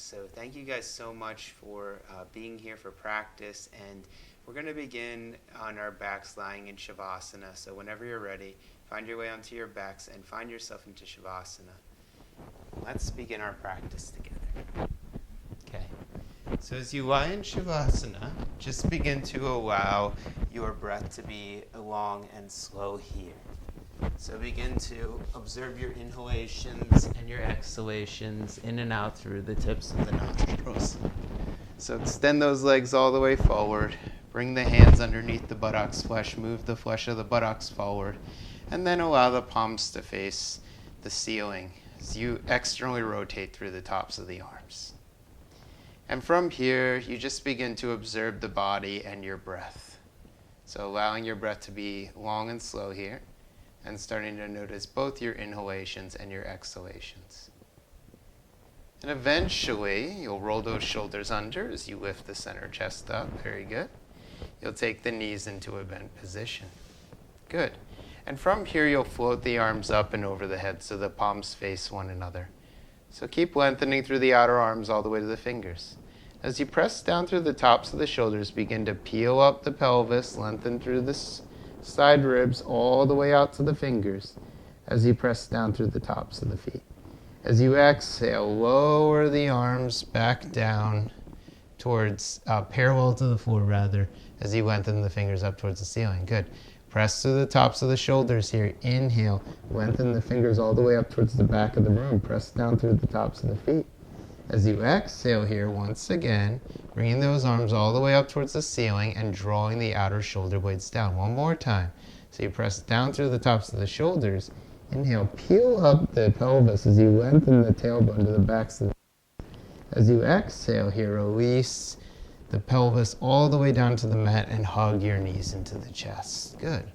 So thank you guys so much for being here for practice, and we're going to begin on our backs lying in Shavasana. So whenever you're ready, find your way onto your backs and find yourself into Shavasana. Let's begin our practice together. Okay. So as you lie in Shavasana, just begin to allow your breath to be long and slow here. So begin to observe your inhalations and your exhalations in and out through the tips of the nostrils. So extend those legs all the way forward. Bring the hands underneath the buttocks flesh. Move the flesh of the buttocks forward. And then allow the palms to face the ceiling as you externally rotate through the tops of the arms. And from here, you just begin to observe the body and your breath. So allowing your breath to be long and slow here, and starting to notice both your inhalations and your exhalations. And eventually, you'll roll those shoulders under as you lift the center chest up. Very good. You'll take the knees into a bent position. Good. And from here, you'll float the arms up and over the head so the palms face one another. So keep lengthening through the outer arms all the way to the fingers. As you press down through the tops of the shoulders, begin to peel up the pelvis, lengthen through the side ribs all the way out to the fingers as you press down through the tops of the feet. As you exhale, lower the arms back down towards, parallel to the floor rather, as you lengthen the fingers up towards the ceiling. Good. Press through the tops of the shoulders here. Inhale, lengthen the fingers all the way up towards the back of the room. Press down through the tops of the feet. As you exhale here, once again, bringing those arms all the way up towards the ceiling and drawing the outer shoulder blades down. One more time. So you press down through the tops of the shoulders. Inhale, peel up the pelvis as you lengthen the tailbone to the backs of the feet. As you exhale here, release the pelvis all the way down to the mat and hug your knees into the chest. Good.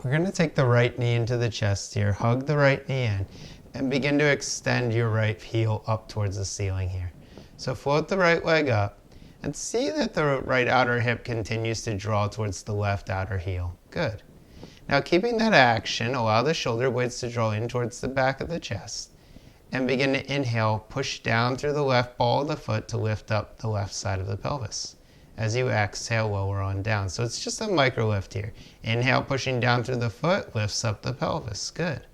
We're going to take the right knee into the chest here. Hug the right knee in. And begin to extend your right heel up towards the ceiling here. So float the right leg up and see that the right outer hip continues to draw towards the left outer heel. Good. Now keeping that action, allow the shoulder blades to draw in towards the back of the chest. And begin to inhale, push down through the left ball of the foot to lift up the left side of the pelvis. As you exhale, lower on down. So it's just a micro lift here. Inhale, pushing down through the foot, lifts up the pelvis. Good.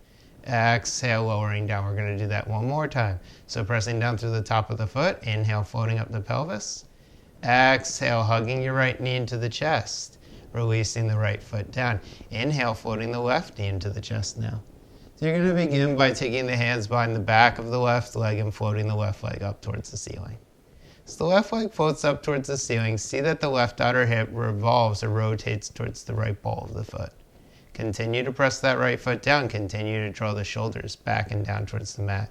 Exhale, lowering down. We're going to do that one more time. So pressing down through the top of the foot. Inhale, floating up the pelvis. Exhale, hugging your right knee into the chest. Releasing the right foot down. Inhale, floating the left knee into the chest now. So you're going to begin by taking the hands behind the back of the left leg and floating the left leg up towards the ceiling. As the left leg floats up towards the ceiling, see that the left outer hip revolves or rotates towards the right ball of the foot. Continue to press that right foot down. Continue to draw the shoulders back and down towards the mat.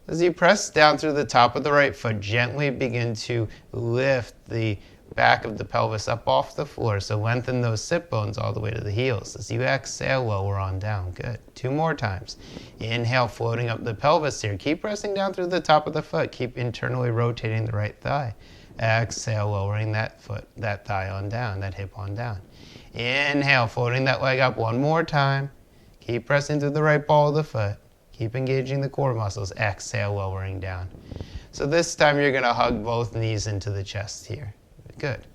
As you press down through the top of the right foot, gently begin to lift the back of the pelvis up off the floor. So lengthen those sit bones all the way to the heels. As you exhale, lower on down. Good. 2 more times. Inhale, floating up the pelvis here. Keep pressing down through the top of the foot. Keep internally rotating the right thigh. Exhale, lowering that thigh on down, that hip on down. Inhale, floating that leg up 1 more time. Keep pressing through the right ball of the foot. Keep engaging the core muscles. Exhale, lowering down. So this time you're going to hug both knees into the chest here. Good.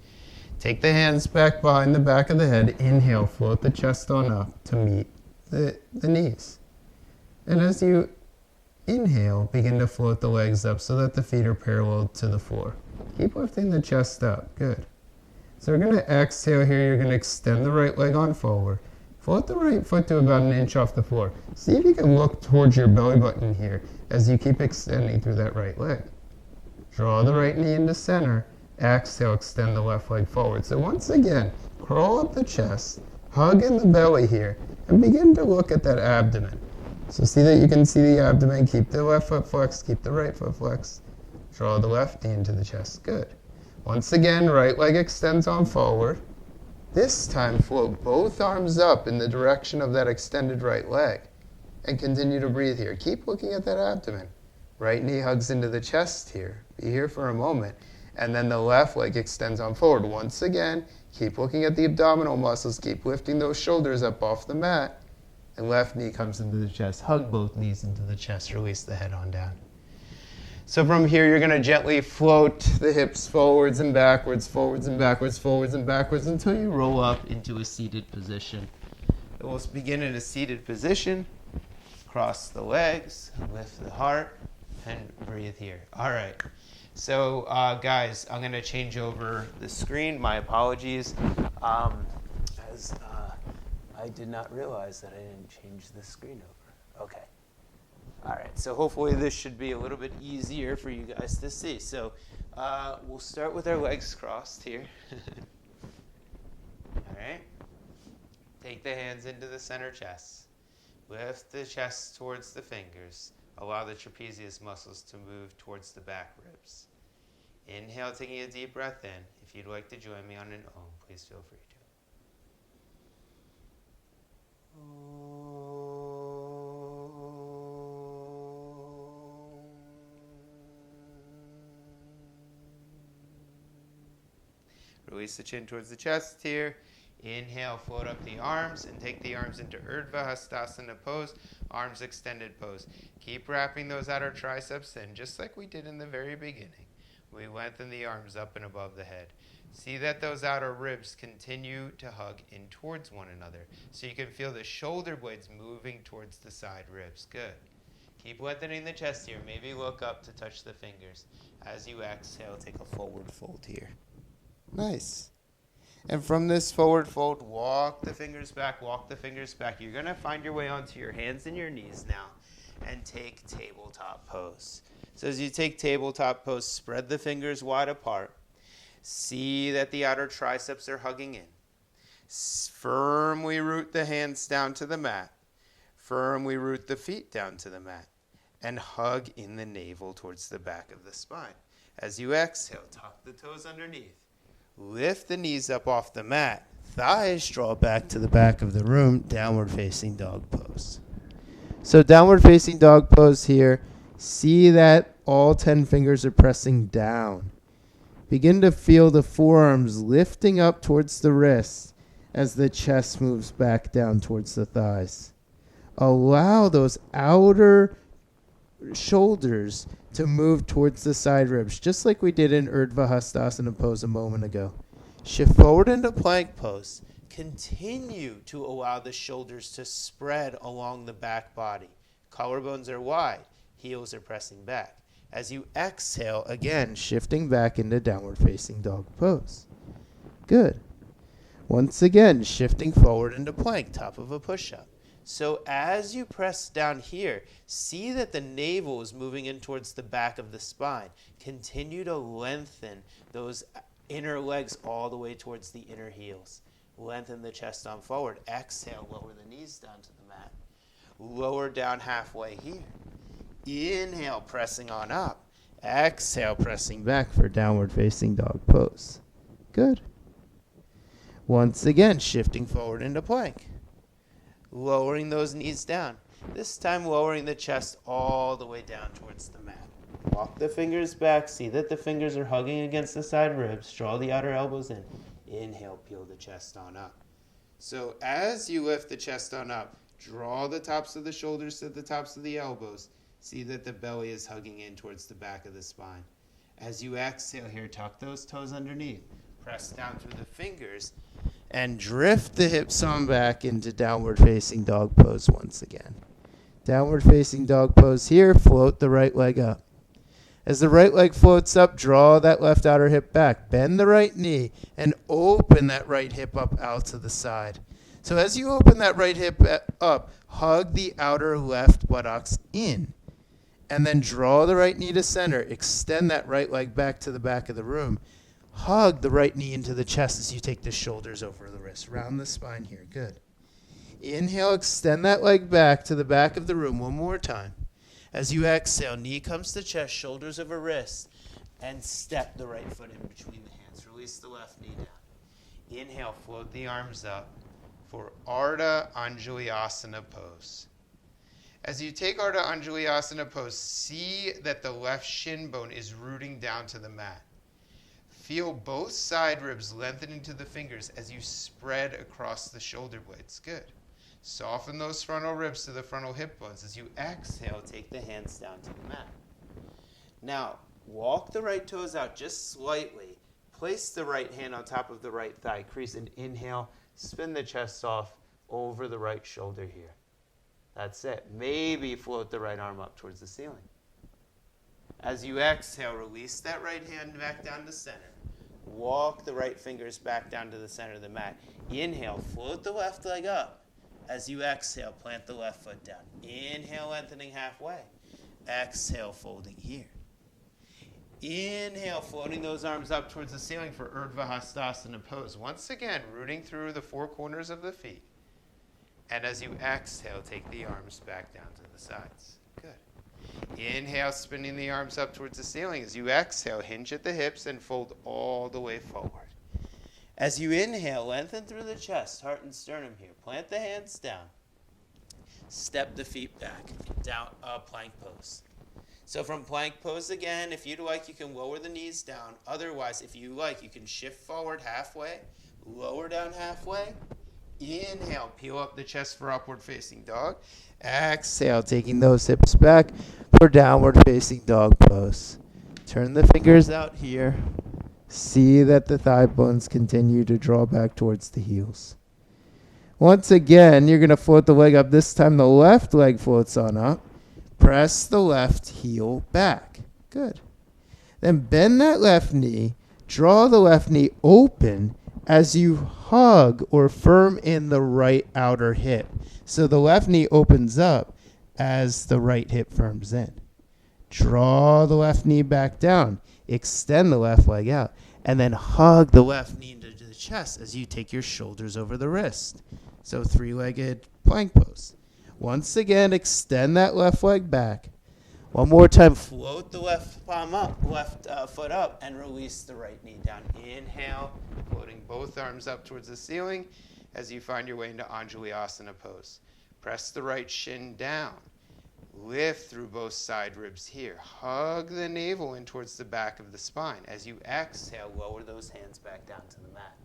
Take the hands back behind the back of the head. Inhale, float the chest on up to meet the knees. And as you inhale, begin to float the legs up so that the feet are parallel to the floor. Keep lifting the chest up. Good. So we're going to exhale here. You're going to extend the right leg on forward. Float the right foot to about 1 inch off the floor. See if you can look towards your belly button here as you keep extending through that right leg. Draw the right knee into center. Exhale, extend the left leg forward. So once again, crawl up the chest, hug in the belly here, and begin to look at that abdomen. So see that you can see the abdomen. Keep the left foot flexed. Keep the right foot flexed. Draw the left knee into the chest. Good. Once again, right leg extends on forward. This time, float both arms up in the direction of that extended right leg. And continue to breathe here. Keep looking at that abdomen. Right knee hugs into the chest here. Be here for a moment. And then the left leg extends on forward. Once again, keep looking at the abdominal muscles. Keep lifting those shoulders up off the mat. And left knee comes into the chest. Hug both knees into the chest. Release the head on down. So from here, you're going to gently float the hips forwards and backwards, forwards and backwards, forwards and backwards until you roll up into a seated position. We'll begin in a seated position. Cross the legs, lift the heart, and breathe here. All right. So, guys, I'm going to change over the screen. My apologies. As I did not realize that I didn't change the screen over. Okay. All right. So hopefully this should be a little bit easier for you guys to see. So we'll start with our legs crossed here. All right. Take the hands into the center chest. Lift the chest towards the fingers. Allow the trapezius muscles to move towards the back ribs. Inhale, taking a deep breath in. If you'd like to join me on an Om, please feel free to. Release the chin towards the chest here. Inhale, float up the arms and take the arms into Urdhva Hastasana pose, arms extended pose. Keep wrapping those outer triceps in, just like we did in the very beginning. We lengthen the arms up and above the head. See that those outer ribs continue to hug in towards one another, so you can feel the shoulder blades moving towards the side ribs. Good. Keep lengthening the chest here. Maybe look up to touch the fingers. As you exhale, take a forward fold here. Nice. And from this forward fold, walk the fingers back, walk the fingers back. You're going to find your way onto your hands and your knees now and take tabletop pose. So as you take tabletop pose, spread the fingers wide apart. See that the outer triceps are hugging in. Firmly root the hands down to the mat. Firmly root the feet down to the mat. And hug in the navel towards the back of the spine. As you exhale, tuck the toes underneath. Lift the knees up off the mat. Thighs draw back to the back of the room. Downward facing dog pose. So downward facing dog pose here. See that all 10 fingers are pressing down. Begin to feel the forearms lifting up towards the wrists as the chest moves back down towards the thighs. Allow those outer shoulders to move towards the side ribs, just like we did in Urdhva Hastasana pose a moment ago. Shift forward into plank pose. Continue to allow the shoulders to spread along the back body. Collarbones are wide. Heels are pressing back. As you exhale, again, shifting back into downward facing dog pose. Good. Once again, shifting forward into plank, top of a push-up. So as you press down here, see that the navel is moving in towards the back of the spine. Continue to lengthen those inner legs all the way towards the inner heels. Lengthen the chest on forward. Exhale, lower the knees down to the mat. Lower down halfway here. Inhale, pressing on up. Exhale, pressing back for downward facing dog pose. Good. Once again, shifting forward into plank. Lowering those knees down. This time lowering the chest all the way down towards the mat. Walk the fingers back. See that the fingers are hugging against the side ribs. Draw the outer elbows in. Inhale, peel the chest on up. So as you lift the chest on up, draw the tops of the shoulders to the tops of the elbows. See that the belly is hugging in towards the back of the spine. As you exhale here, tuck those toes underneath. Press down through the fingers and drift the hips on back into downward facing dog pose once again. Downward facing dog pose here, float the right leg up. As the right leg floats up, draw that left outer hip back. Bend the right knee and open that right hip up out to the side. So as you open that right hip up, hug the outer left buttocks in. And then draw the right knee to center. Extend that right leg back to the back of the room. Hug the right knee into the chest as you take the shoulders over the wrist. Round the spine here. Good. Inhale, extend that leg back to the back of the room one more time. As you exhale, knee comes to chest, shoulders over wrist, and step the right foot in between the hands. Release the left knee down. Inhale, float the arms up for Ardha Anjalyasana pose. As you take Ardha Anjalyasana pose, see that the left shin bone is rooting down to the mat. Feel both side ribs lengthen into the fingers as you spread across the shoulder blades. Good. Soften those frontal ribs to the frontal hip bones. As you exhale, take the hands down to the mat. Now, walk the right toes out just slightly. Place the right hand on top of the right thigh crease and inhale. Spin the chest off over the right shoulder here. That's it. Maybe float the right arm up towards the ceiling. As you exhale, release that right hand back down to center. Walk the right fingers back down to the center of the mat. Inhale, float the left leg up. As you exhale, plant the left foot down. Inhale, lengthening halfway. Exhale, folding here. Inhale, floating those arms up towards the ceiling for Urdhva Hastasana pose. Once again, rooting through the four corners of the feet. And as you exhale, take the arms back down to the sides. Good. Inhale, spinning the arms up towards the ceiling. As you exhale, hinge at the hips and fold all the way forward. As you inhale, lengthen through the chest, heart and sternum here. Plant the hands down. Step the feet back. Down, plank pose. So from plank pose again, if you'd like, you can lower the knees down. Otherwise, if you like, you can shift forward halfway, lower down halfway. Inhale, peel up the chest for upward facing dog. Exhale, taking those hips back for downward facing dog pose. Turn the fingers out here. See that the thigh bones continue to draw back towards the heels. Once again, you're going to float the leg up. This time the left leg floats on up. Press the left heel back. Good. Then bend that left knee. Draw the left knee open as you hug or firm in the right outer hip. So the left knee opens up as the right hip firms in. Draw the left knee back down. Extend the left leg out. And then hug the left knee into the chest as you take your shoulders over the wrist. So three-legged plank pose. Once again, extend that left leg back. One more time, float the left palm up, left foot up, and release the right knee down. Inhale, floating both arms up towards the ceiling as you find your way into Anjali-asana pose. Press the right shin down. Lift through both side ribs here. Hug the navel in towards the back of the spine. As you exhale, lower those hands back down to the mat.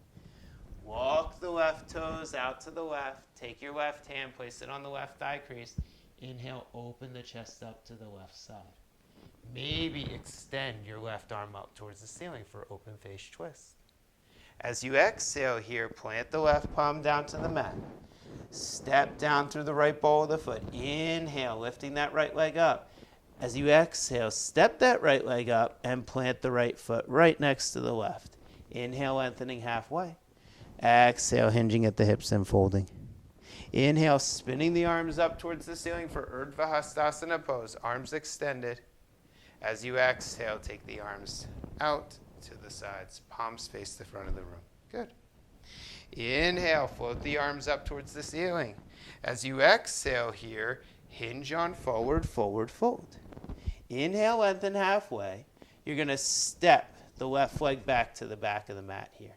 Walk the left toes out to the left. Take your left hand, place it on the left thigh crease. Inhale, open the chest up to the left side. Maybe extend your left arm up towards the ceiling for open face twist. As you exhale here, plant the left palm down to the mat. Step down through the right ball of the foot. Inhale, lifting that right leg up. As you exhale, step that right leg up and plant the right foot right next to the left. Inhale, lengthening halfway. Exhale, hinging at the hips and folding. Inhale, spinning the arms up towards the ceiling for Urdhva Hastasana pose. Arms extended. As you exhale, take the arms out to the sides. Palms face the front of the room. Good. Inhale, float the arms up towards the ceiling. As you exhale here, hinge on forward, forward fold. Inhale, lengthen halfway. You're going to step the left leg back to the back of the mat here.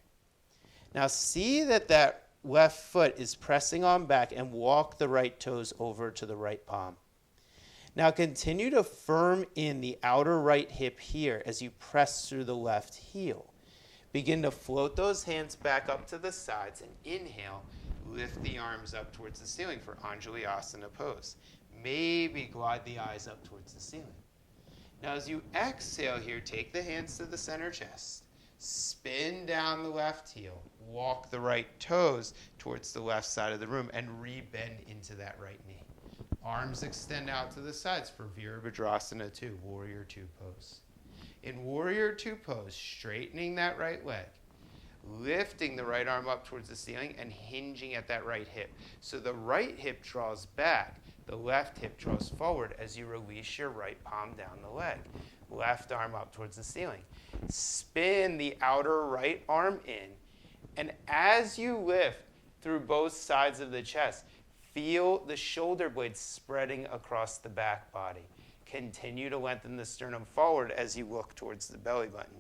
Now see that left foot is pressing on back and walk the right toes over to the right palm. Now continue to firm in the outer right hip here as you press through the left heel. Begin to float those hands back up to the sides and inhale, lift the arms up towards the ceiling for Anjali-asana pose. Maybe glide the eyes up towards the ceiling. Now as you exhale here, take the hands to the center chest. Spin down the left heel. Walk the right toes towards the left side of the room and re-bend into that right knee. Arms extend out to the sides for Virabhadrasana 2, Warrior 2 pose. In Warrior 2 pose, straightening that right leg, lifting the right arm up towards the ceiling and hinging at that right hip. So the right hip draws back, the left hip draws forward as you release your right palm down the leg. Left arm up towards the ceiling. Spin the outer right arm in, and as you lift through both sides of the chest, feel the shoulder blades spreading across the back body. Continue to lengthen the sternum forward as you look towards the belly button.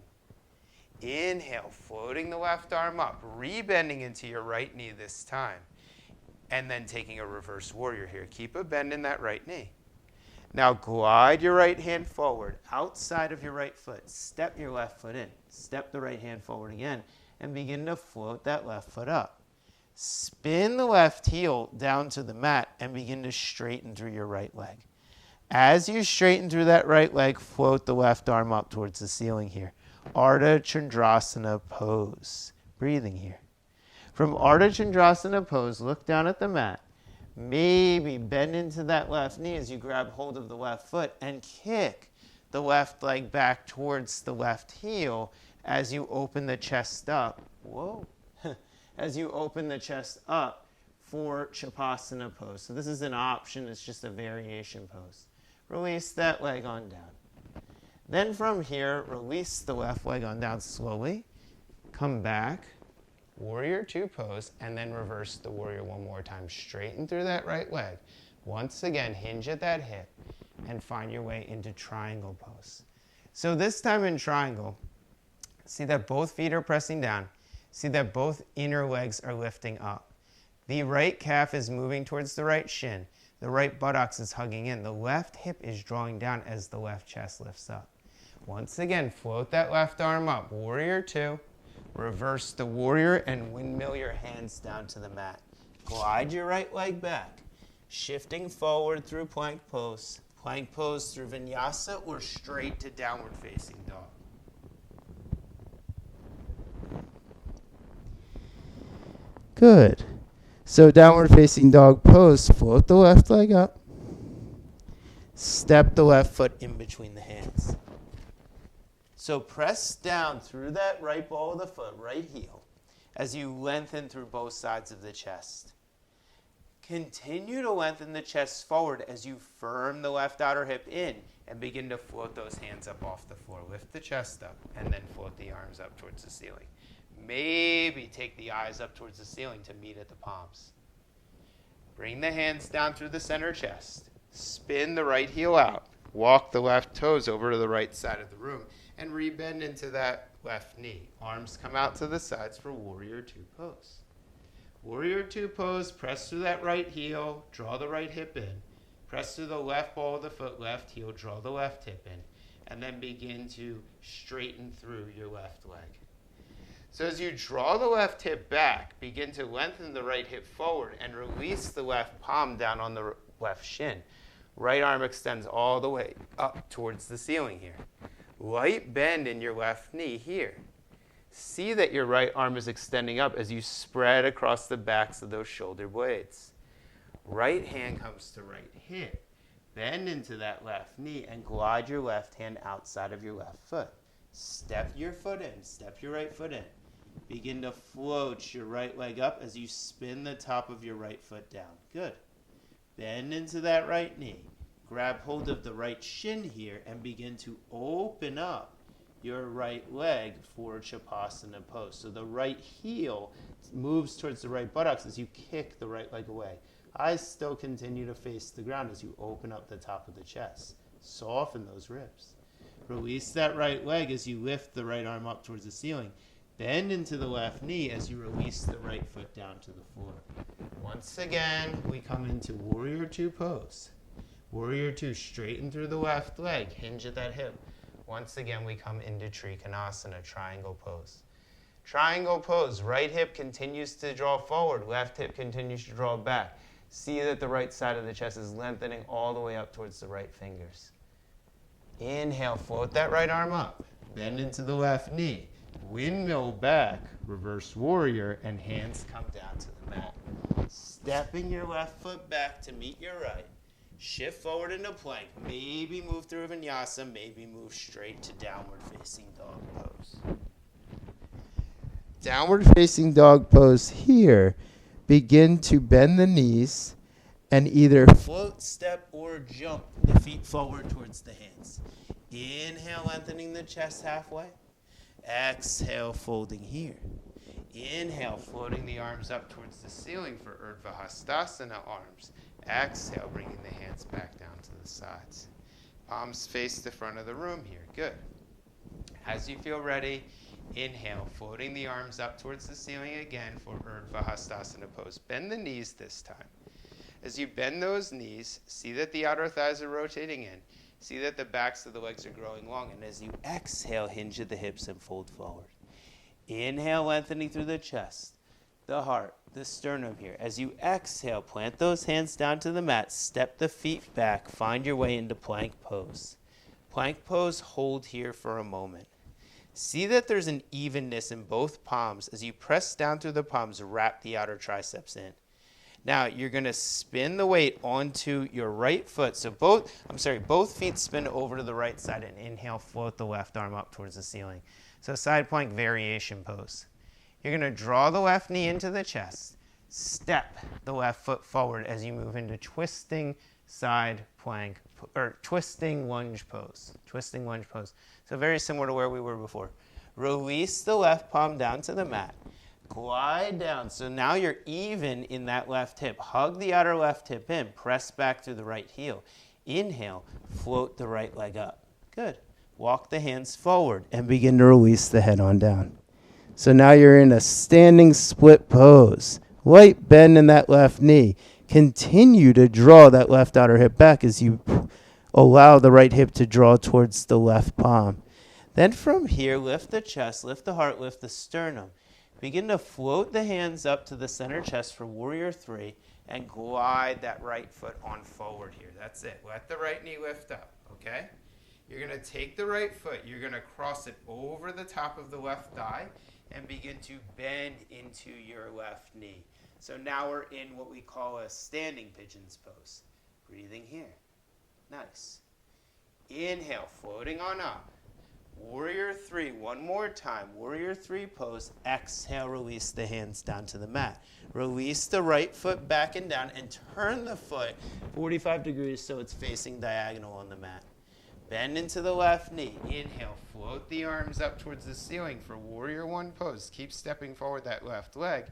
Inhale, floating the left arm up, rebending into your right knee this time, and then taking a reverse warrior here. Keep a bend in that right knee. Now glide your right hand forward, outside of your right foot. Step your left foot in. Step the right hand forward again, and begin to float that left foot up. Spin the left heel down to the mat and begin to straighten through your right leg. As you straighten through that right leg, float the left arm up towards the ceiling here. Ardha Chandrasana pose. Breathing here. From Ardha Chandrasana pose, look down at the mat. Maybe bend into that left knee as you grab hold of the left foot and kick the left leg back towards the left heel as you open the chest up. Whoa. As you open the chest up for Shavasana pose. So this is an option. It's just a variation pose. Release that leg on down. Then from here, release the left leg on down slowly. Come back. Warrior two pose, and then reverse the warrior one more time. Straighten through that right leg. Once again, hinge at that hip and find your way into triangle pose. So this time in triangle, see that both feet are pressing down. See that both inner legs are lifting up. The right calf is moving towards the right shin. The right buttocks is hugging in. The left hip is drawing down as the left chest lifts up. Once again, float that left arm up. Warrior two. Reverse the warrior and windmill your hands down to the mat. Glide your right leg back. Shifting forward through plank pose. Plank pose through vinyasa or straight to downward facing dog. Good. So downward facing dog pose, float the left leg up. Step the left foot in between the hands. So press down through that right ball of the foot, right heel, as you lengthen through both sides of the chest. Continue to lengthen the chest forward as you firm the left outer hip in and begin to float those hands up off the floor. Lift the chest up and then float the arms up towards the ceiling. Maybe take the eyes up towards the ceiling to meet at the palms. Bring the hands down through the center chest. Spin the right heel out. Walk the left toes over to the right side of the room and rebend into that left knee. Arms come out to the sides for warrior two pose. Warrior two pose, press through that right heel, draw the right hip in. Press through the left ball of the foot, left heel, draw the left hip in. And then begin to straighten through your left leg. So as you draw the left hip back, begin to lengthen the right hip forward and release the left palm down on the left shin. Right arm extends all the way up towards the ceiling here. Light bend in your left knee here. See that your right arm is extending up as you spread across the backs of those shoulder blades. Right hand comes to right hip. Bend into that left knee and glide your left hand outside of your left foot. Step your foot in. Step your right foot in. Begin to float your right leg up as you spin the top of your right foot down. Good. Bend into that right knee. Grab hold of the right shin here and begin to open up your right leg for Shavasana pose. So the right heel moves towards the right buttocks as you kick the right leg away. Eyes still continue to face the ground as you open up the top of the chest. Soften those ribs. Release that right leg as you lift the right arm up towards the ceiling. Bend into the left knee as you release the right foot down to the floor. Once again, we come into warrior two pose. Warrior two, straighten through the left leg, hinge at that hip. Once again, we come into Trikonasana, triangle pose. Triangle pose, right hip continues to draw forward, left hip continues to draw back. See that the right side of the chest is lengthening all the way up towards the right fingers. Inhale, float that right arm up. Bend into the left knee. Windmill back, reverse warrior, and hands come down to the mat. Stepping your left foot back to meet your right. Shift forward into plank. Maybe move through vinyasa. Maybe move straight to downward facing dog pose. Downward facing dog pose here. Begin to bend the knees and either float, step, or jump the feet forward towards the hands. Inhale, lengthening the chest halfway. Exhale, folding here. Inhale, floating the arms up towards the ceiling for Urdhva Hastasana arms. Exhale, bringing the hands back down to the sides. Palms face the front of the room here. Good. As you feel ready, inhale, floating the arms up towards the ceiling again for Urdhva Hastasana pose. Bend the knees this time. As you bend those knees, see that the outer thighs are rotating in. See that the backs of the legs are growing long. And as you exhale, hinge at the hips and fold forward. Inhale, lengthening through the chest, the heart, the sternum here. As you exhale, plant those hands down to the mat, step the feet back, find your way into plank pose. Plank pose, hold here for a moment. See that there's an evenness in both palms. As you press down through the palms, wrap the outer triceps in. Now you're going to spin the weight onto your right foot. So both feet spin over to the right side and inhale, float the left arm up towards the ceiling. So side plank variation pose. You're going to draw the left knee into the chest. Step the left foot forward as you move into twisting side plank or twisting lunge pose. Twisting lunge pose. So very similar to where we were before. Release the left palm down to the mat. Glide down. So now you're even in that left hip. Hug the outer left hip in. Press back through the right heel. Inhale, float the right leg up. Good. Walk the hands forward and begin to release the head on down. So now you're in a standing split pose. Light bend in that left knee. Continue to draw that left outer hip back as you allow the right hip to draw towards the left palm. Then from here, lift the chest, lift the heart, lift the sternum. Begin to float the hands up to the center chest for warrior 3 and glide that right foot on forward here. That's it. Let the right knee lift up, okay? You're going to take the right foot. You're going to cross it over the top of the left thigh and begin to bend into your left knee. So now we're in what we call a standing pigeon's pose. Breathing here. Nice. Inhale, floating on up. Warrior 3, one more time. Warrior 3 pose. Exhale, release the hands down to the mat. Release the right foot back and down and turn the foot 45 degrees so it's facing diagonal on the mat. Bend into the left knee. Inhale, float the arms up towards the ceiling for warrior 1 pose. Keep stepping forward that left leg.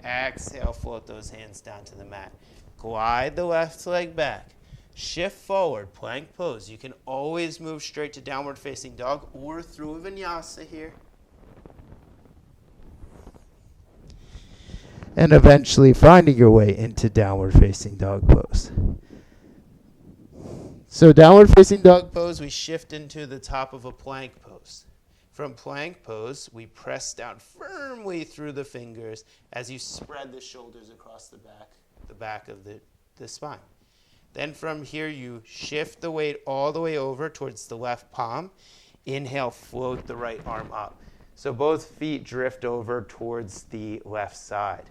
Exhale, float those hands down to the mat. Glide the left leg back. Shift forward, plank pose. You can always move straight to downward facing dog or through a vinyasa here. And eventually finding your way into downward facing dog pose. So downward facing dog pose, We shift into the top of a plank pose. From plank pose, we press down firmly through the fingers as you spread the shoulders across the back of the spine. Then from here, you shift the weight all the way over towards the left palm. Inhale, float the right arm up. So both feet drift over towards the left side.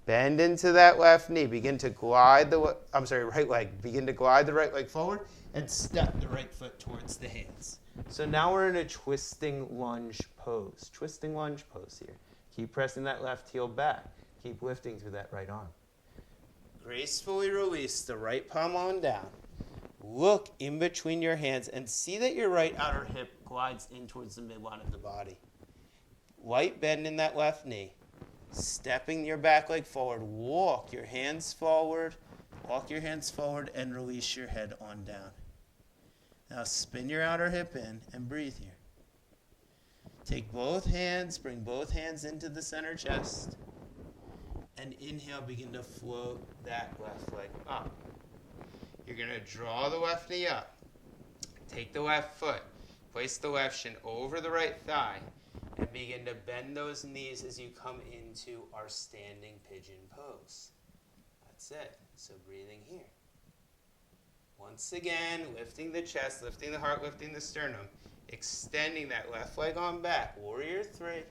Bend into that left knee. Begin to glide right leg. Begin to glide the right leg forward and step the right foot towards the hands. So now we're in a twisting lunge pose. Twisting lunge pose here. Keep pressing that left heel back. Keep lifting through that right arm. Gracefully release the right palm on down. Look in between your hands and see that your right outer hip glides in towards the midline of the body. Light bend in that left knee. Stepping your back leg forward. Walk your hands forward. Walk your hands forward and release your head on down. Now spin your outer hip in and breathe here. Take both hands, bring both hands into the center chest. And inhale, begin to float that left leg up. You're going to draw the left knee up. Take the left foot. Place the left shin over the right thigh. And begin to bend those knees as you come into our standing pigeon pose. That's it. So breathing here. Once again, lifting the chest, lifting the heart, lifting the sternum. Extending that left leg on back. Warrior 3.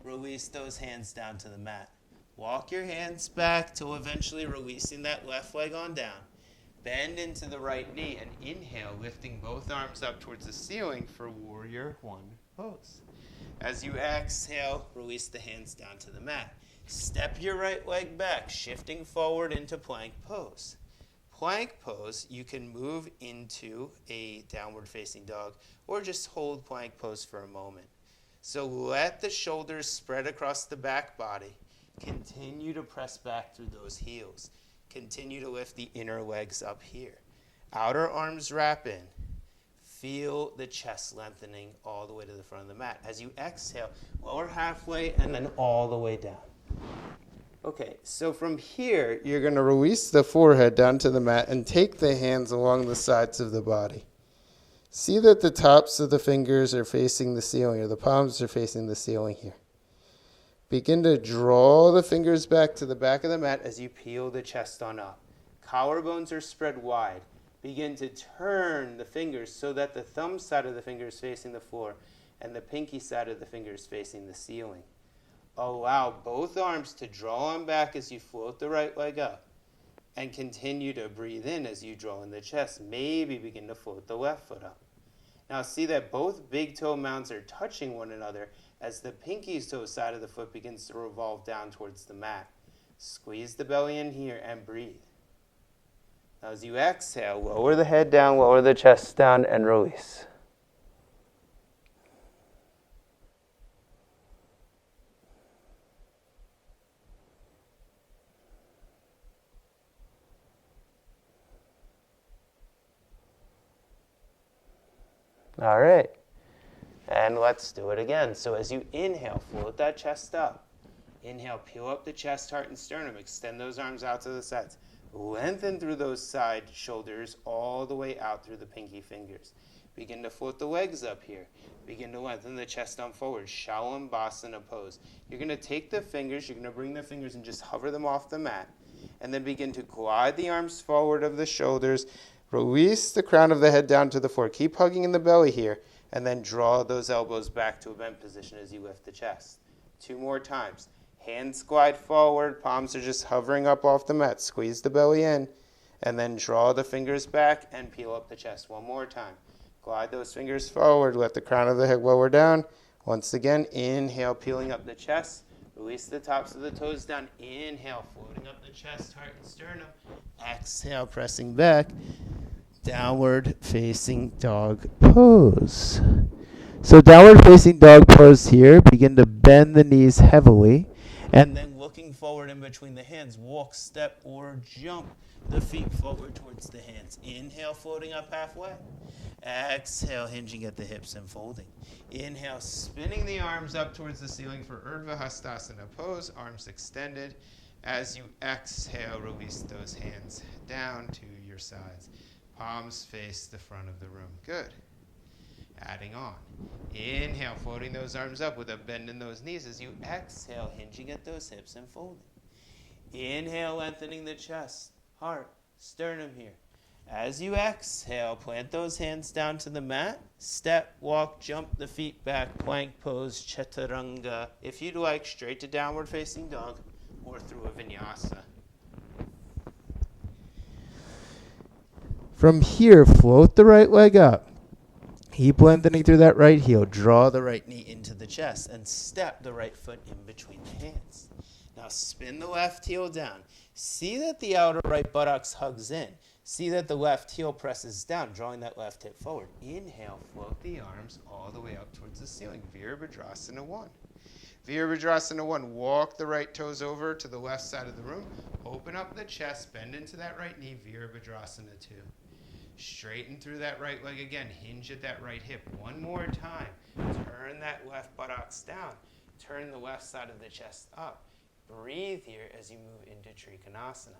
Release those hands down to the mat. Walk your hands back till eventually releasing that left leg on down. Bend into the right knee and inhale, lifting both arms up towards the ceiling for Warrior 1 pose. As you exhale, release the hands down to the mat. Step your right leg back, shifting forward into plank pose. Plank pose, you can move into a downward facing dog or just hold plank pose for a moment. So let the shoulders spread across the back body. Continue to press back through those heels. Continue to lift the inner legs up here. Outer arms wrap in. Feel the chest lengthening all the way to the front of the mat. As you exhale, lower halfway and then all the way down. Okay, so from here, you're going to release the forehead down to the mat and take the hands along the sides of the body. See that the tops of the fingers are facing the ceiling, or the palms are facing the ceiling here. Begin to draw the fingers back to the back of the mat as you peel the chest on up. Collarbones are spread wide. Begin to turn the fingers so that the thumb side of the finger is facing the floor and the pinky side of the finger is facing the ceiling. Allow both arms to draw on back as you float the right leg up. And continue to breathe in as you draw in the chest. Maybe begin to float the left foot up. Now see that both big toe mounds are touching one another as the pinky toe side of the foot begins to revolve down towards the mat. Squeeze the belly in here and breathe. Now as you exhale, lower the head down, lower the chest down, and release. All right. And let's do it again. So as you inhale, float that chest up. Inhale, peel up the chest, heart, and sternum. Extend those arms out to the sides. Lengthen through those side shoulders all the way out through the pinky fingers. Begin to float the legs up here. Begin to lengthen the chest down forward. Shalambhasana pose. You're going to take the fingers, you're going to bring the fingers and just hover them off the mat. And then begin to glide the arms forward of the shoulders. Release the crown of the head down to the floor. Keep hugging in the belly here. And then draw those elbows back to a bent position as you lift the chest. 2 more times. Hands glide forward. Palms are just hovering up off the mat. Squeeze the belly in. And then draw the fingers back and peel up the chest. 1 more time. Glide those fingers forward. Let the crown of the head lower down. Once again, inhale, peeling up the chest. Release the tops of the toes down. Inhale, floating up the chest, heart, and sternum. Exhale, pressing back. Downward facing dog pose. So downward facing dog pose here. Begin to bend the knees heavily. And then looking forward in between the hands, walk, step, or jump the feet forward towards the hands. Inhale, floating up halfway. Exhale, hinging at the hips and folding. Inhale, spinning the arms up towards the ceiling for Urdhva Hastasana pose, arms extended. As you exhale, release those hands down to your sides. Palms face the front of the room. Good. Adding on. Inhale, floating those arms up with a bend in those knees. As you exhale, hinging at those hips and folding. Inhale, lengthening the chest, heart, sternum here. As you exhale, plant those hands down to the mat. Step, walk, jump the feet back, plank pose, chaturanga. If you'd like, straight to downward facing dog or through a vinyasa. From here, float the right leg up. Keep lengthening through that right heel. Draw the right knee into the chest and step the right foot in between the hands. Now spin the left heel down. See that the outer right buttocks hugs in. See that the left heel presses down, drawing that left hip forward. Inhale, float the arms all the way up towards the ceiling. Virabhadrasana 1. Virabhadrasana 1, walk the right toes over to the left side of the room. Open up the chest, bend into that right knee. Virabhadrasana 2. Straighten through that right leg again. Hinge at that right hip. 1 more time. Turn that left buttocks down. Turn the left side of the chest up. Breathe here as you move into Trikonasana.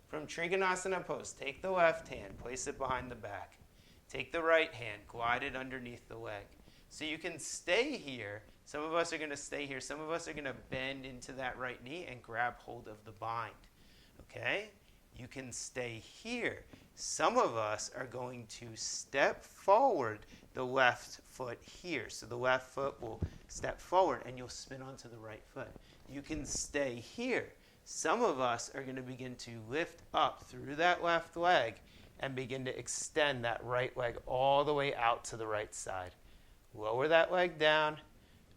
From Trikonasana pose, take the left hand, place it behind the back. Take the right hand, glide it underneath the leg. So you can stay here. Some of us are going to stay here. Some of us are going to bend into that right knee and grab hold of the bind. Okay? You can stay here. Some of us are going to step forward the left foot here. So the left foot will step forward and you'll spin onto the right foot. You can stay here. Some of us are going to begin to lift up through that left leg and begin to extend that right leg all the way out to the right side. Lower that leg down.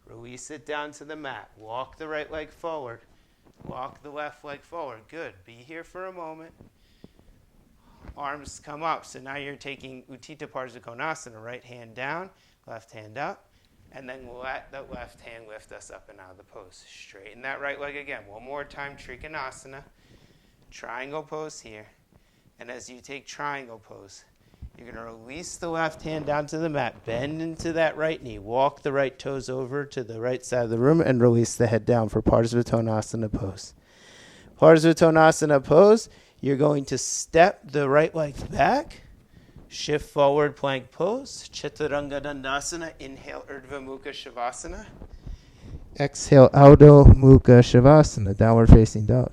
Release it down to the mat. Walk the right leg forward. Walk the left leg forward. Good. Be here for a moment. Arms come up. So now you're taking Utthita Parsakonasana. Right hand down, left hand up. And then let the left hand lift us up and out of the pose. Straighten that right leg again. 1 more time, Trikonasana. Triangle pose here. And as you take triangle pose, you're going to release the left hand down to the mat. Bend into that right knee. Walk the right toes over to the right side of the room and release the head down for Parsvatonasana pose. Parsvatonasana pose, you're going to step the right leg back. Shift forward, plank pose. Chaturanga Dandasana. Inhale, Urdhva Mukha Shavasana. Exhale, Adho Mukha Shavasana, downward facing dog.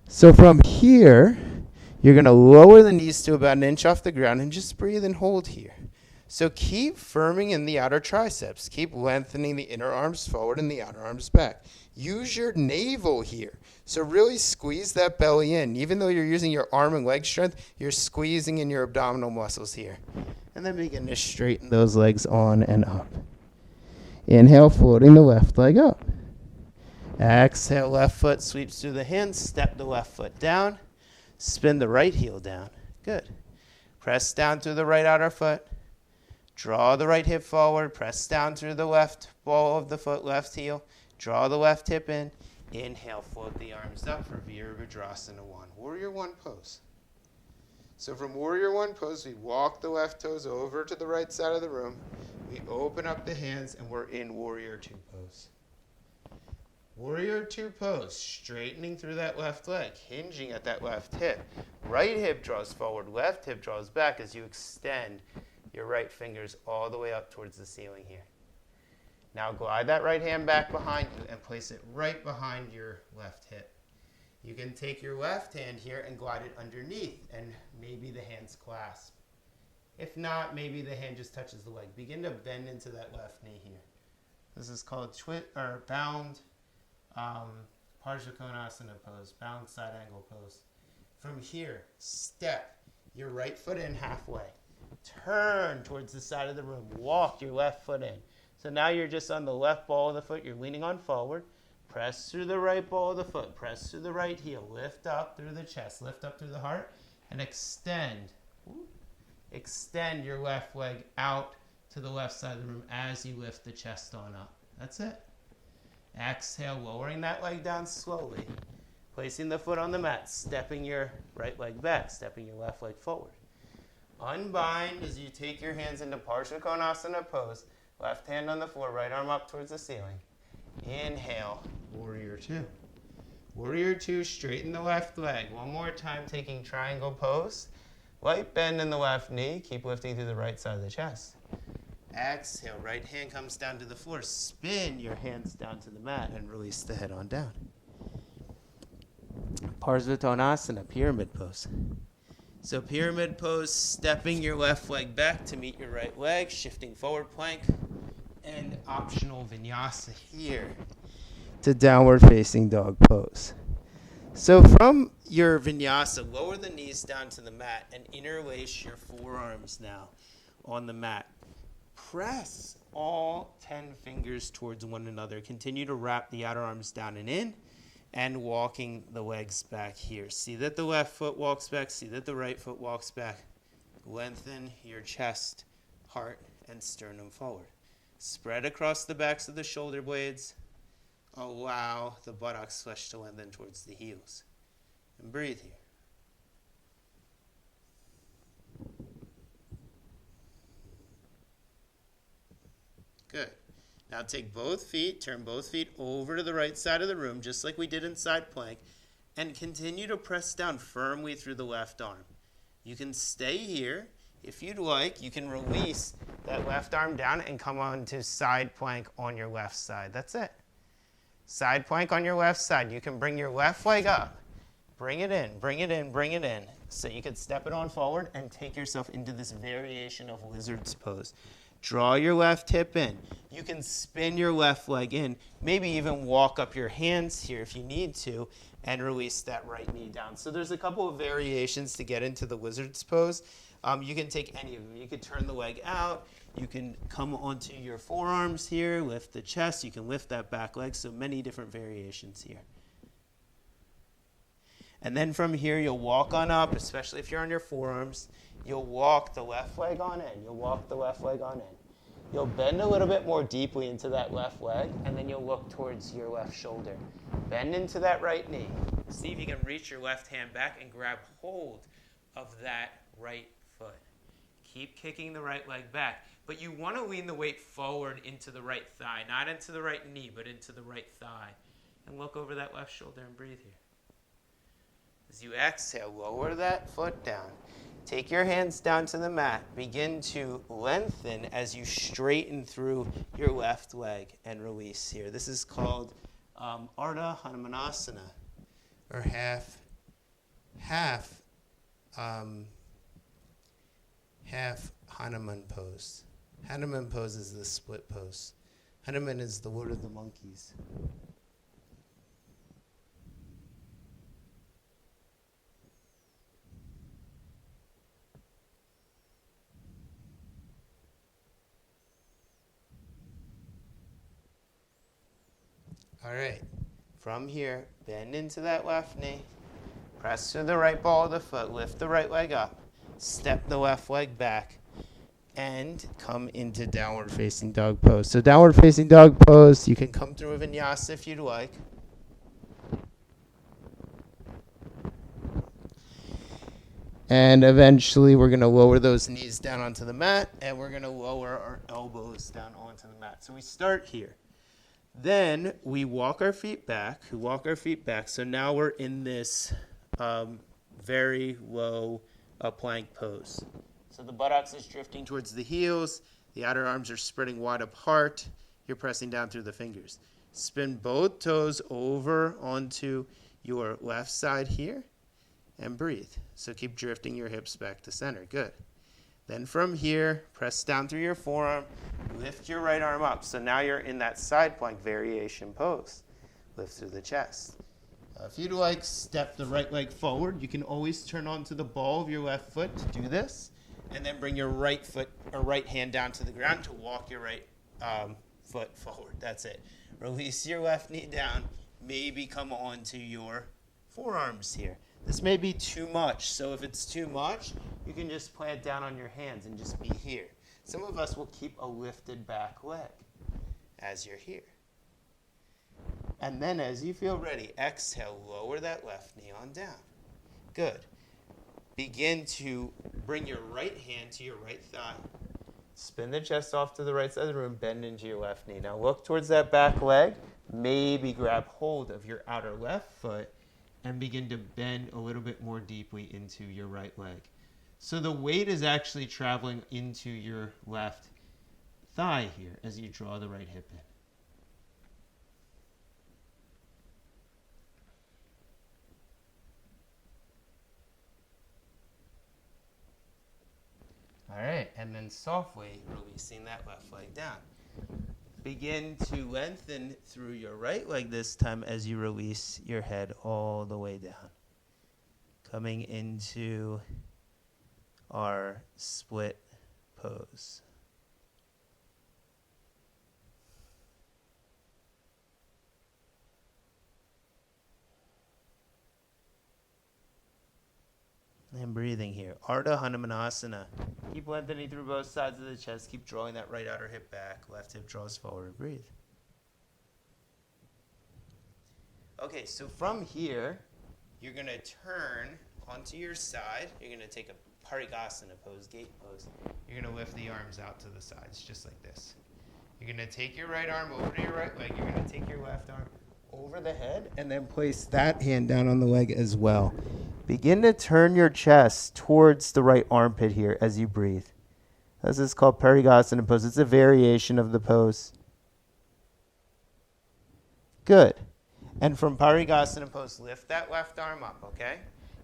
So from here, you're going to lower the knees to about an inch off the ground and just breathe and hold here. So keep firming in the outer triceps. Keep lengthening the inner arms forward and the outer arms back. Use your navel here. So really squeeze that belly in. Even though you're using your arm and leg strength, you're squeezing in your abdominal muscles here. And then begin to straighten those legs on and up. Inhale, floating the left leg up. Exhale, left foot sweeps through the hands. Step the left foot down. Spin the right heel down. Good. Press down through the right outer foot. Draw the right hip forward. Press down through the left ball of the foot, left heel. Draw the left hip in. Inhale, float the arms up for Virabhadrasana 1. Warrior 1 pose. So from Warrior 1 pose, we walk the left toes over to the right side of the room. We open up the hands, and we're in Warrior 2 pose. Warrior 2 pose, straightening through that left leg, hinging at that left hip. Right hip draws forward, left hip draws back as you extend your right fingers all the way up towards the ceiling here. Now glide that right hand back behind you and place it right behind your left hip. You can take your left hand here and glide it underneath, and maybe the hands clasp. If not, maybe the hand just touches the leg. Begin to bend into that left knee here. This is called bound Parsvakonasana pose, bound side angle pose. From here, step your right foot in halfway. Turn towards the side of the room. Walk your left foot in. So now you're just on the left ball of the foot. You're leaning on forward. Press through the right ball of the foot. Press through the right heel. Lift up through the chest. Lift up through the heart. And extend. Extend your left leg out to the left side of the room as you lift the chest on up. That's it. Exhale, lowering that leg down slowly. Placing the foot on the mat. Stepping your right leg back. Stepping your left leg forward. Unbind as you take your hands into Parsvakonasana pose. Left hand on the floor, right arm up towards the ceiling. Inhale, Warrior 2. Warrior 2, straighten the left leg. One more time, taking triangle pose. Light bend in the left knee. Keep lifting through the right side of the chest. Exhale, right hand comes down to the floor. Spin your hands down to the mat and release the head on down. Parsvakonasana, pyramid pose. So pyramid pose, stepping your left leg back to meet your right leg, shifting forward plank, and optional vinyasa here to downward facing dog pose. So from your vinyasa, lower the knees down to the mat and interlace your forearms now on the mat. Press all 10 fingers towards one another. Continue to wrap the outer arms down and in. And walking the legs back here. See that the left foot walks back. See that the right foot walks back. Lengthen your chest, heart, and sternum forward. Spread across the backs of the shoulder blades. Allow the buttocks flesh to lengthen towards the heels. And breathe here. Good. Now take both feet, turn both feet over to the right side of the room, just like we did in side plank, and continue to press down firmly through the left arm. You can stay here. If you'd like, you can release that left arm down and come on to side plank on your left side. That's it. Side plank on your left side. You can bring your left leg up. Bring it in, bring it in, bring it in. So you can step it on forward and take yourself into this variation of lizard's pose. Draw your left hip in. You can spin your left leg in. Maybe even walk up your hands here if you need to and release that right knee down. So there's a couple of variations to get into the lizard's pose. You can take any of them. You could turn the leg out. You can come onto your forearms here, lift the chest. You can lift that back leg. So many different variations here. And then from here, you'll walk on up, especially if you're on your forearms. You'll walk the left leg on in. You'll walk the left leg on in. You'll bend a little bit more deeply into that left leg, and then you'll look towards your left shoulder. Bend into that right knee. See if you can reach your left hand back and grab hold of that right foot. Keep kicking the right leg back. But you want to lean the weight forward into the right thigh, not into the right knee, but into the right thigh. And look over that left shoulder and breathe here. As you exhale, lower that foot down. Take your hands down to the mat. Begin to lengthen as you straighten through your left leg and release here. This is called Ardha Hanumanasana, or half Hanuman pose. Hanuman pose is the split pose. Hanuman is the lord of the monkeys. All right. From here, bend into that left knee. Press to the right ball of the foot. Lift the right leg up. Step the left leg back. And come into downward facing dog pose. So downward facing dog pose, you can come through a vinyasa if you'd like. And eventually we're going to lower those knees down onto the mat, and we're going to lower our elbows down onto the mat. So we start here. Then we walk our feet back. So now we're in this very low plank pose. So the buttocks is drifting towards the heels. The outer arms are spreading wide apart. You're pressing down through the fingers. Spin both toes over onto your left side here and breathe. So keep drifting your hips back to center. Good. Then from here, press down through your forearm. Lift your right arm up. So now you're in that side plank variation pose. Lift through the chest. If you'd like, step the right leg forward. You can always turn onto the ball of your left foot to do this. And then bring your right foot or right hand down to the ground to walk your right foot forward. That's it. Release your left knee down. Maybe come onto your forearms here. This may be too much. So if it's too much, you can just plant down on your hands and just be here. Some of us will keep a lifted back leg as you're here. And then as you feel ready, exhale, lower that left knee on down. Good. Begin to bring your right hand to your right thigh. Spin the chest off to the right side of the room. Bend into your left knee. Now look towards that back leg. Maybe grab hold of your outer left foot and begin to bend a little bit more deeply into your right leg. So the weight is actually traveling into your left thigh here as you draw the right hip in. All right, and then softly releasing that left leg down. Begin to lengthen through your right leg this time as you release your head all the way down. Coming into our split pose. And breathing here. Ardha Hanumanasana. Keep lengthening through both sides of the chest. Keep drawing that right outer hip back. Left hip draws forward. Breathe. Okay, so from here, you're going to turn onto your side. You're going to take a Parigasana pose, gate pose. You're going to lift the arms out to the sides, just like this. You're going to take your right arm over to your right leg. You're going to take your left arm over the head and then place that hand down on the leg as well. Begin to turn your chest towards the right armpit here as you breathe. This is called Parigasana pose. It's a variation of the pose. Good. And from Parigasana pose, lift that left arm up, okay?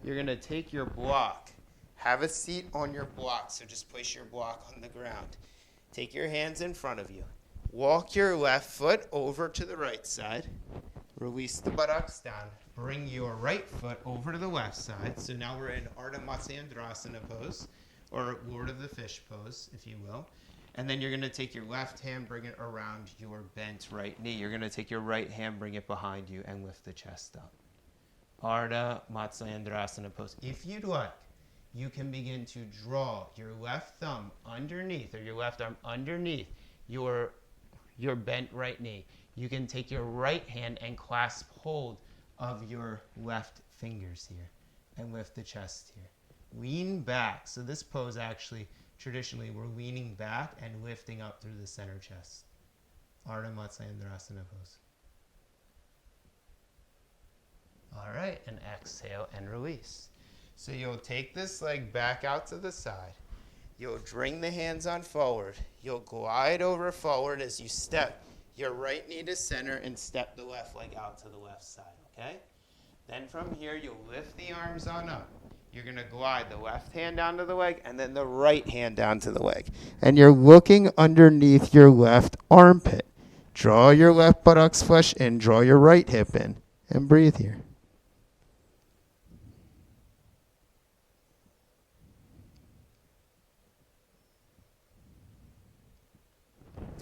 You're going to take your block. Have a seat on your block, so just place your block on the ground. Take your hands in front of you. Walk your left foot over to the right side. Release the buttocks down. Bring your right foot over to the left side. So now we're in Ardha Matsyendrasana pose, or Lord of the Fish pose, if you will. And then you're going to take your left hand, bring it around your bent right knee. You're going to take your right hand, bring it behind you, and lift the chest up. Ardha Matsyendrasana pose. If you'd like, you can begin to draw your left thumb underneath, or your left arm underneath your bent right knee. You can take your right hand and clasp hold of your left fingers here and lift the chest here. Lean back. So this pose actually, traditionally, we're leaning back and lifting up through the center chest. Ardha Matsyendrasana pose. All right, and exhale and release. So you'll take this leg back out to the side. You'll bring the hands on forward. You'll glide over forward as you step your right knee to center and step the left leg out to the left side, okay? Then from here, you'll lift the arms on up. You're going to glide the left hand down to the leg and then the right hand down to the leg. And you're looking underneath your left armpit. Draw your left buttocks flush in, draw your right hip in, and breathe here.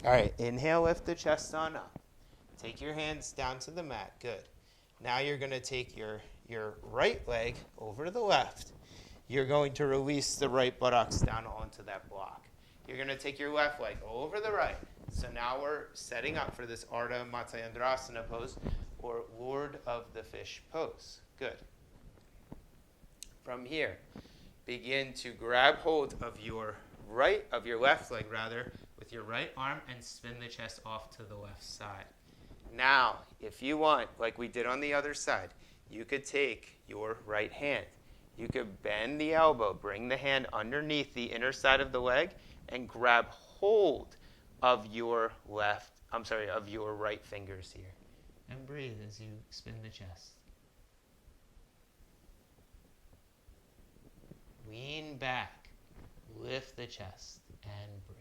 All right, inhale, lift the chest on up. Take your hands down to the mat. Good. Now you're going to take your right leg over to the left. You're going to release the right buttocks down onto that block. You're going to take your left leg over the right. So now we're setting up for this Ardha Matsyendrasana pose, or Lord of the Fish pose. Good. From here, begin to grab hold of your left leg with your right arm and spin the chest off to the left side. Now, if you want, like we did on the other side, you could take your right hand. You could bend the elbow, bring the hand underneath the inner side of the leg, and grab hold of your right fingers here. And breathe as you spin the chest. Lean back, lift the chest, and breathe.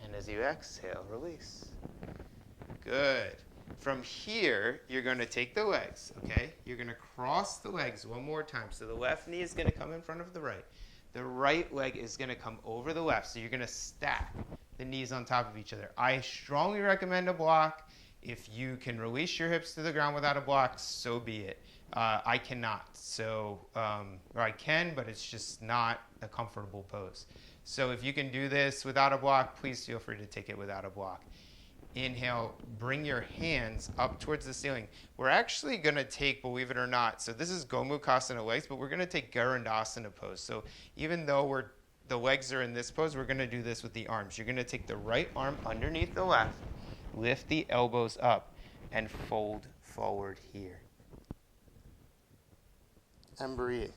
And as you exhale, release. Good. From here, you're going to take the legs, okay? You're going to cross the legs one more time. So the left knee is going to come in front of the right. The right leg is going to come over the left. So you're going to stack the knees on top of each other. I strongly recommend a block. If you can release your hips to the ground without a block, so be it. I cannot. Or I can, but it's just not a comfortable pose. So if you can do this without a block, please feel free to take it without a block. Inhale, bring your hands up towards the ceiling. We're actually going to take, believe it or not, so this is Gomukhasana legs, but we're going to take Garudasana pose. So even though the legs are in this pose, we're going to do this with the arms. You're going to take the right arm underneath the left, lift the elbows up, and fold forward here. And breathe.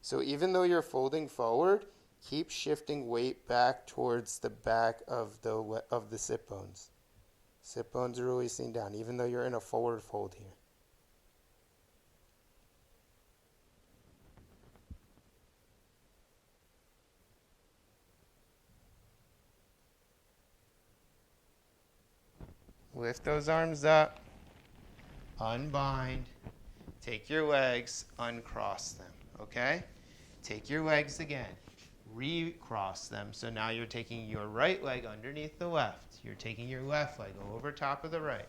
So even though you're folding forward, keep shifting weight back towards the back of the sit bones. Sit bones are releasing down, even though you're in a forward fold here. Lift those arms up, unbind, take your legs, uncross them, okay? Take your legs again, recross them. So now you're taking your right leg underneath the left. You're taking your left leg over top of the right.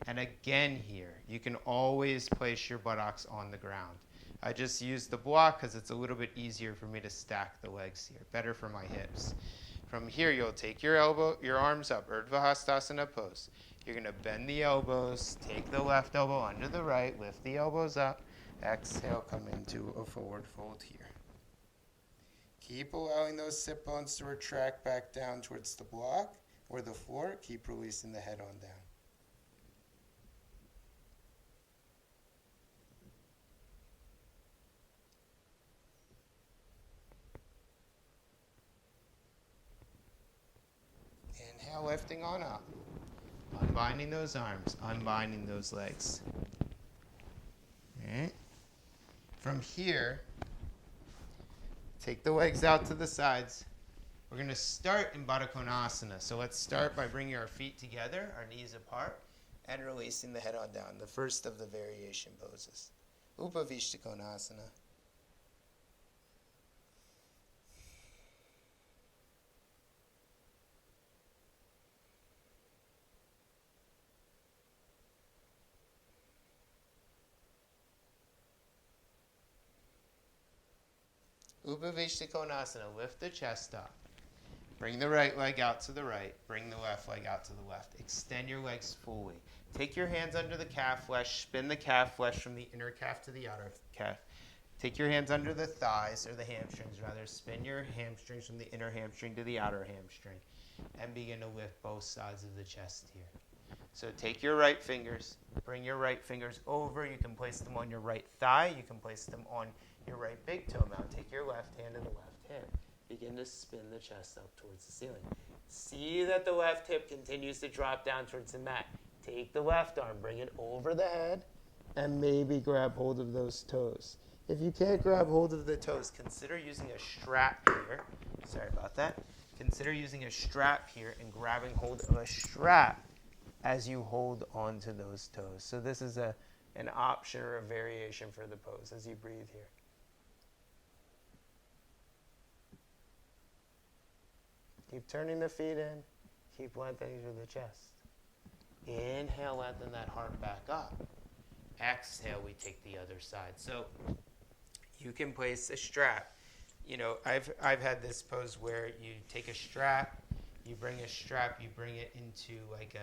And again here, you can always place your buttocks on the ground. I just use the block because it's a little bit easier for me to stack the legs here, better for my hips. From here, you'll take your arms up, Urdhva Hastasana pose. You're going to bend the elbows, take the left elbow under the right, lift the elbows up, exhale, come into a forward fold here. Keep allowing those sit bones to retract back down towards the block or the floor. Keep releasing the head on down. Inhale, lifting on up. Unbinding those arms, unbinding those legs. All right. From here, take the legs out to the sides. We're going to start in Baddha Konasana. So let's start by bringing our feet together, our knees apart, and releasing the head on down, the first of the variation poses. Upavishta Konasana. Upavishta Konasana. Lift the chest up. Bring the right leg out to the right. Bring the left leg out to the left. Extend your legs fully. Take your hands under the calf flesh. Spin the calf flesh from the inner calf to the outer calf. Take your hands under the thighs, or the hamstrings rather. Spin your hamstrings from the inner hamstring to the outer hamstring. And begin to lift both sides of the chest here. So take your right fingers, bring your right fingers over. You can place them on your right thigh. You can place them on your right big toe. Now take your left hand to the left hip. Begin to spin the chest up towards the ceiling. See that the left hip continues to drop down towards the mat. Take the left arm, bring it over the head, and maybe grab hold of those toes. If you can't grab hold of the toes, consider using a strap here. Sorry about that. Consider using a strap here and grabbing hold of a strap as you hold onto those toes. So this is an option or a variation for the pose as you breathe here. Keep turning the feet in. Keep lengthening through the chest. Inhale, lengthen that heart back up. Exhale, we take the other side. So you can place a strap. You know, I've had this pose where you take a strap, you bring it into like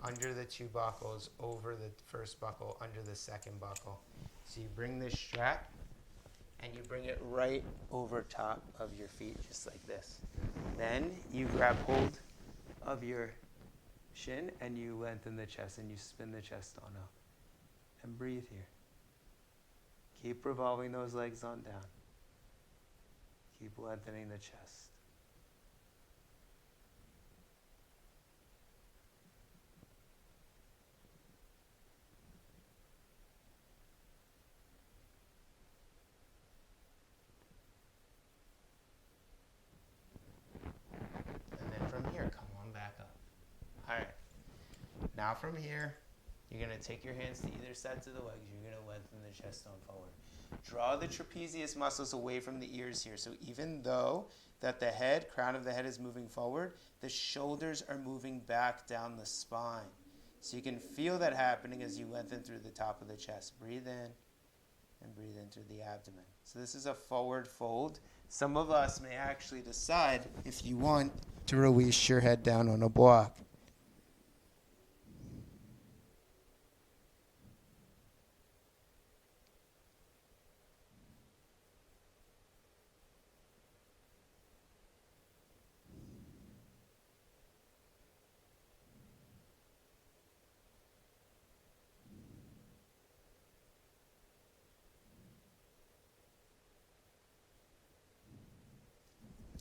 under the two buckles, over the first buckle, under the second buckle. So you bring this strap and you bring it right over top of your feet, just like this. Then you grab hold of your shin and you lengthen the chest and you spin the chest on up. And breathe here. Keep revolving those legs on down. Keep lengthening the chest. And then from here, come on back up. All right. Now from here, you're going to take your hands to either sides of the legs. You're going to lengthen the chest on forward. Draw the trapezius muscles away from the ears here. So even though that the head, crown of the head is moving forward, the shoulders are moving back down the spine. So you can feel that happening as you lengthen through the top of the chest. Breathe in and breathe in through the abdomen. So this is a forward fold. Some of us may actually decide, if you want, to release your head down on a block.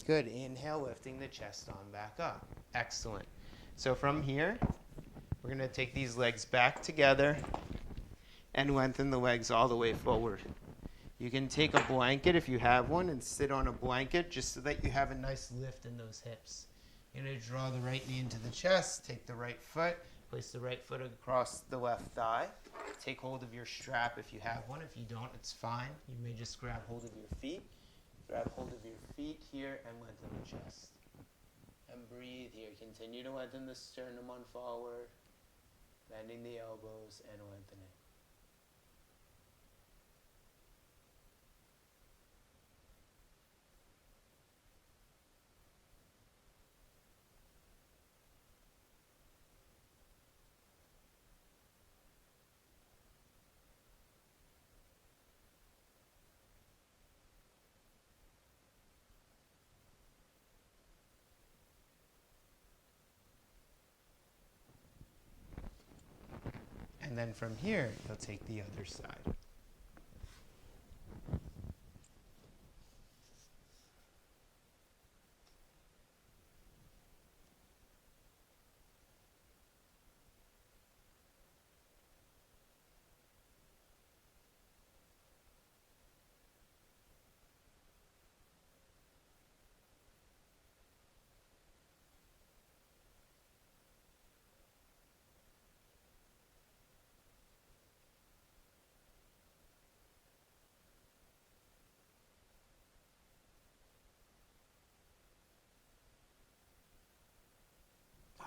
Good. Inhale, lifting the chest on back up. Excellent. So from here, we're going to take these legs back together and lengthen the legs all the way forward. You can take a blanket if you have one and sit on a blanket just so that you have a nice lift in those hips. You're going to draw the right knee into the chest, take the right foot, place the right foot across the left thigh. Take hold of your strap if you have one. If you don't, it's fine. You may just grab hold of your feet. Grab hold of your feet here and lengthen the chest. And breathe here. Continue to lengthen the sternum on forward, bending the elbows and lengthening. And then from here, you'll take the other side.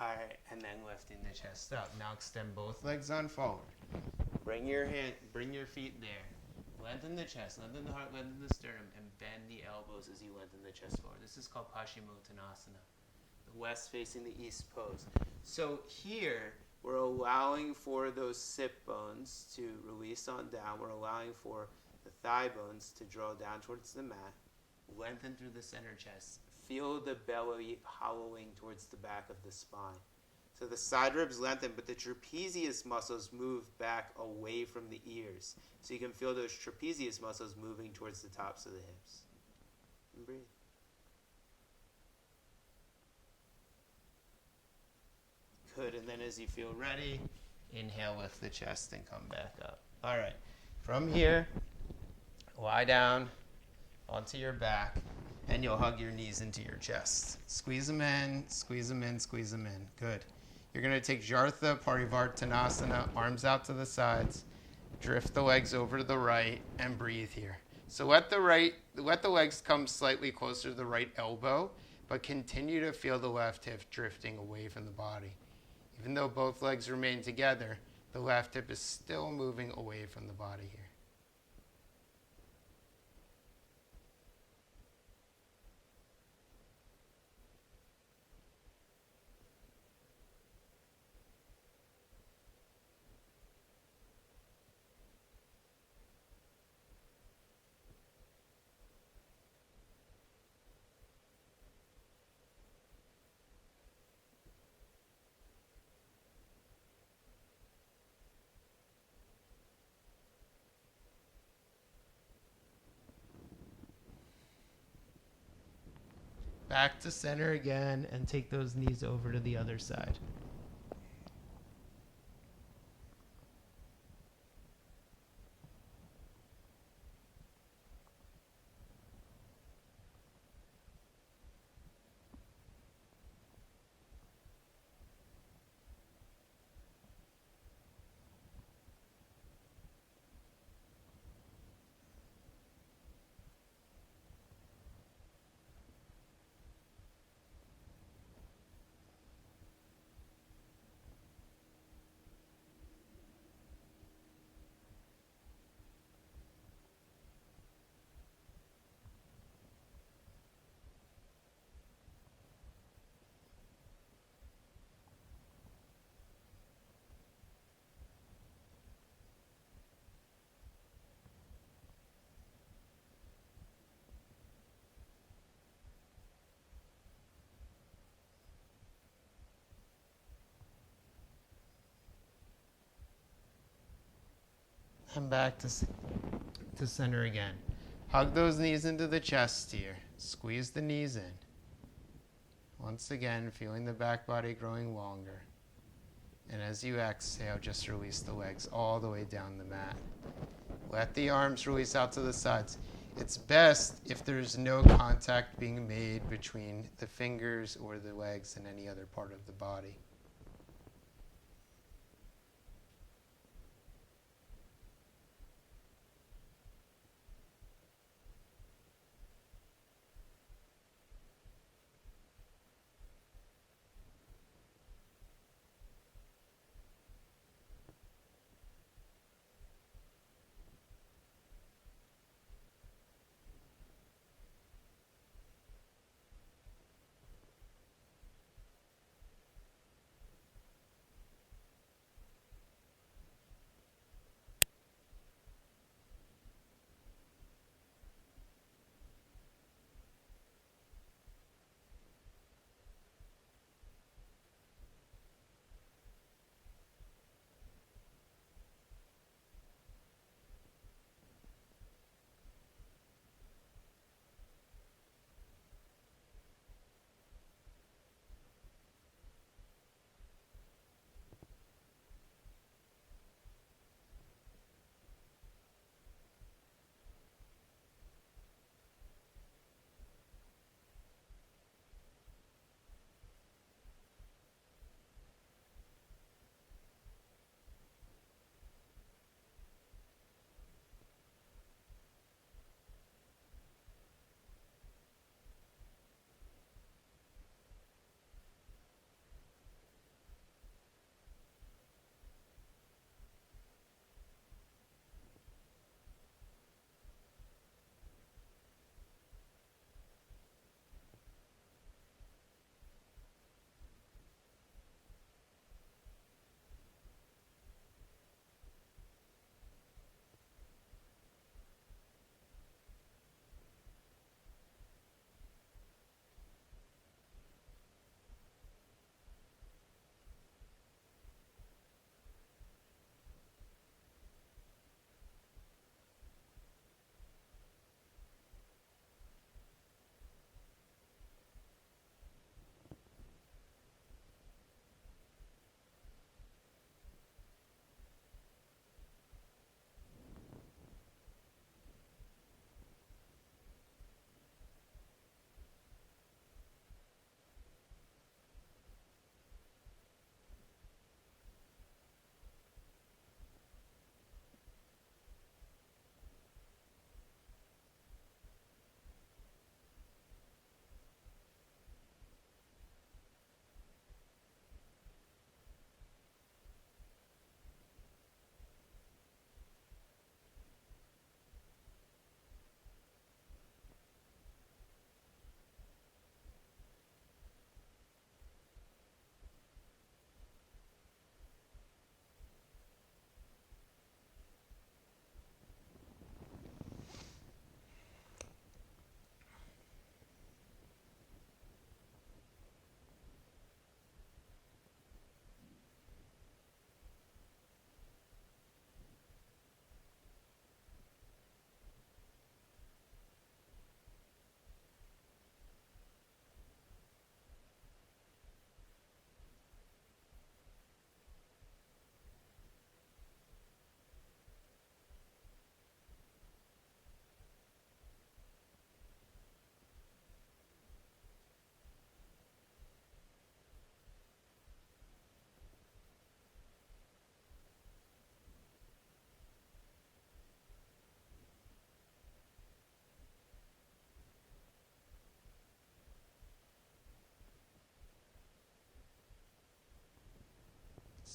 All right, and then lifting the chest up. Now extend both legs on forward. Bring your feet there. Lengthen the chest, lengthen the heart, lengthen the sternum, and bend the elbows as you lengthen the chest forward. This is called Paschimottanasana, the west facing the east pose. So here, We're allowing for those sit bones to release on down. We're allowing for the thigh bones to draw down towards the mat. Lengthen through the center chest. Feel the belly hollowing towards the back of the spine. So the side ribs lengthen, but the trapezius muscles move back away from the ears. So you can feel those trapezius muscles moving towards the tops of the hips. And breathe. Good, and then as you feel ready, inhale, lift the chest, and come back up. All right, from here, lie down onto your back, and you'll hug your knees into your chest. Squeeze them in, squeeze them in, squeeze them in. Good. You're going to take Jartha Parivartanasana, arms out to the sides, drift the legs over to the right, and breathe here. So let the legs come slightly closer to the right elbow, but continue to feel the left hip drifting away from the body. Even though both legs remain together, the left hip is still moving away from the body here. Back to center again, and take those knees over to the other side. And back to center again. Hug those knees into the chest here. Squeeze the knees in. Once again, feeling the back body growing longer. And as you exhale, just release the legs all the way down the mat. Let the arms release out to the sides. It's best if there's no contact being made between the fingers or the legs and any other part of the body.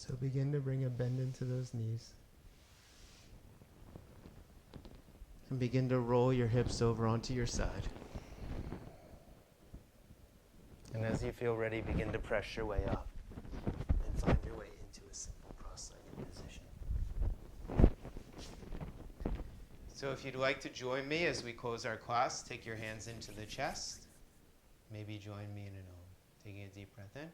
So begin to bring a bend into those knees. And begin to roll your hips over onto your side. And as you feel ready, begin to press your way up and find your way into a simple cross-legged position. So if you'd like to join me as we close our class, take your hands into the chest. Maybe join me in an Om. Taking a deep breath in.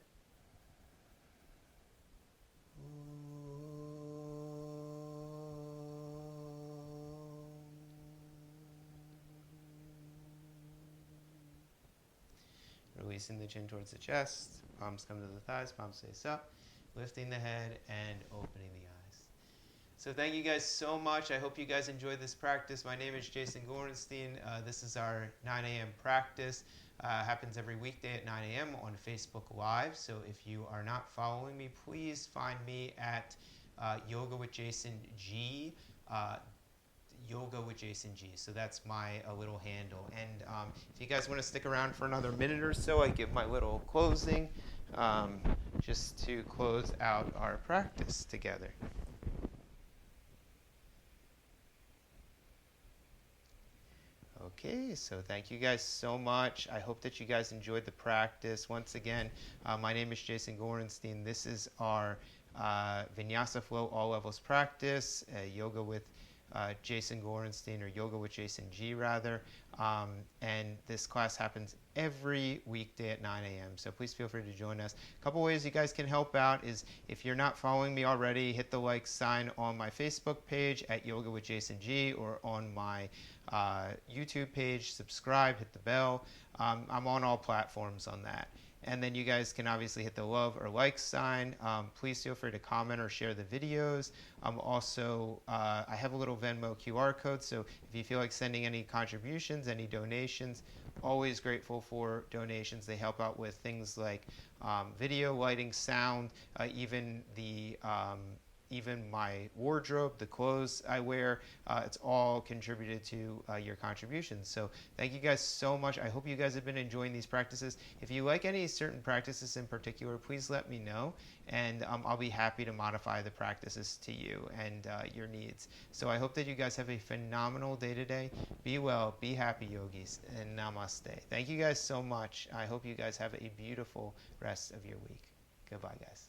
Releasing the chin towards the chest, palms come to the thighs, palms face up, lifting the head and opening the eyes. So thank you guys so much. I hope you guys enjoyed this practice. My name is Jason Gorenstein. This is our 9 a.m. practice. Happens every weekday at 9 a.m. on Facebook Live. So if you are not following me, please find me at Yoga with Jason G. Yoga with Jason G. So that's my little handle. And if you guys want to stick around for another minute or so, I give my little closing just to close out our practice together. Okay, so thank you guys so much. I hope that you guys enjoyed the practice. Once again, my name is Jason Gorenstein. This is our Vinyasa Flow All Levels practice, yoga with Jason Gorenstein, or yoga with Jason G rather. And this class happens every weekday at 9 a.m. So please feel free to join us. A couple ways you guys can help out is if you're not following me already, hit the like sign on my Facebook page at Yoga with Jason G, or on my YouTube page. Subscribe, hit the bell. I'm on all platforms on that. And then you guys can obviously hit the love or like sign. Please feel free to comment or share the videos. Also, I have a little Venmo QR code, so if you feel like sending any contributions, any donations, always grateful for donations. They help out with things like video, lighting, sound, even my wardrobe, the clothes I wear. It's all contributed to your contributions. So thank you guys so much. I hope you guys have been enjoying these practices. If you like any certain practices in particular, please let me know, and I'll be happy to modify the practices to you and your needs. So I hope that you guys have a phenomenal day today. Be well, be happy, yogis, and namaste. Thank you guys so much. I hope you guys have a beautiful rest of your week. Goodbye, guys.